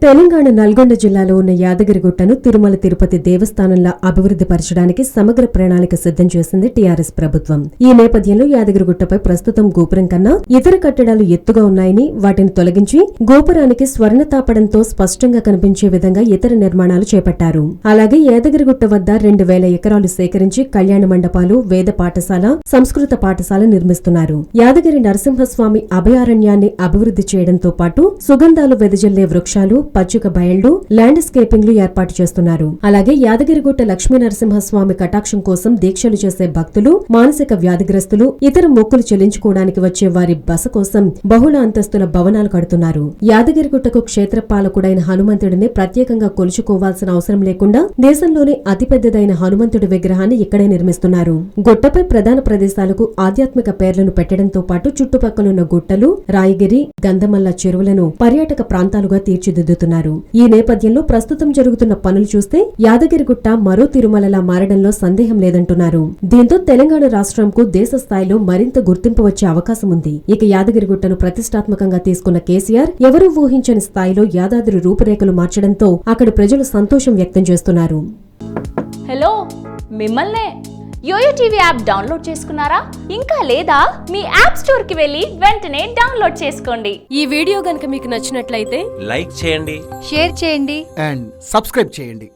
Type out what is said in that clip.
తెలంగాణ నల్గొండ జిల్లాలో ఉన్న యాదగిరిగుట్టను తిరుమల తిరుపతి దేవస్థానంలా అభివృద్ధి పరచడానికి సమగ్ర ప్రణాళిక సిద్ధం చేసింది టీఆర్ఎస్ ప్రభుత్వం. ఈ నేపథ్యంలో యాదగిరిగుట్టపై ప్రస్తుతం గోపురం కన్నా ఇతర కట్టడాలు ఎత్తుగా ఉన్నాయని, వాటిని తొలగించి గోపురానికి స్వర్ణతాపడంతో స్పష్టంగా కనిపించే విధంగా ఇతర నిర్మాణాలు చేపట్టారు. అలాగే యాదగిరిగుట్ట వద్ద 2000 ఎకరాలు సేకరించి కళ్యాణ మండపాలు, వేద పాఠశాల, సంస్కృత పాఠశాల నిర్మిస్తున్నారు. యాదగిరి నరసింహస్వామి అభయారణ్యాన్ని అభివృద్ధి చేయడంతో పాటు సుగంధాలు వెదజల్లే వృక్షాలు, పచ్చిక బయళ్లు, ల్యాండ్స్కేపింగ్లు ఏర్పాటు చేస్తున్నారు. అలాగే యాదగిరిగుట్ట లక్ష్మీ నరసింహస్వామి కటాక్షం కోసం దీక్షలు చేసే భక్తులు, మానసిక వ్యాధిగ్రస్తులు, ఇతర మొక్కులు చెల్లించుకోవడానికి వచ్చే వారి బస కోసం బహుళ అంతస్తుల భవనాలు కడుతున్నారు. యాదగిరిగుట్టకు క్షేత్రపాలకుడైన హనుమంతుడిని ప్రత్యేకంగా కొలుచుకోవాల్సిన అవసరం లేకుండా దేశంలోనే అతిపెద్దదైన హనుమంతుడి విగ్రహాన్ని ఇక్కడే నిర్మిస్తున్నారు. గుట్టపై ప్రధాన ప్రదేశాలకు ఆధ్యాత్మిక పేర్లను పెట్టడంతో పాటు చుట్టుపక్కలున్న గుట్టలు, రాయగిరి, గంధమల్ల చెరువులను పర్యాటక ప్రాంతాలుగా తీర్చిదిద్దుతున్నారు. ఈ నేపథ్యంలో ప్రస్తుతం జరుగుతున్న పనులు చూస్తే యాదగిరిగుట్ట మరో తిరుమలలా మారడంలో సందేహం లేదంటున్నారు. దీంతో తెలంగాణ రాష్ట్రంకు దేశ స్థాయిలో మరింత గుర్తింపు వచ్చే అవకాశం ఉంది. ఇక యాదగిరిగుట్టను ప్రతిష్టాత్మకంగా తీసుకున్న కేసీఆర్ ఎవరూ ఊహించని స్థాయిలో యాదాద్రి రూపురేఖలు మార్చడంతో అక్కడి ప్రజలు సంతోషం వ్యక్తం చేస్తున్నారు. హలో, మిమ్మల్నే యోయో టీవీ యాప్ డౌన్లోడ్ చేసుకున్నారా? ఇంకా లేదా? మీ యాప్ స్టోర్ కి వెళ్ళి వెంటనే డౌన్లోడ్ చేసుకోండి. ఈ వీడియో గనుక మీకు నచ్చినట్లయితే లైక్ చేయండి, షేర్ చేయండి అండ్ సబ్స్క్రైబ్ చేయండి.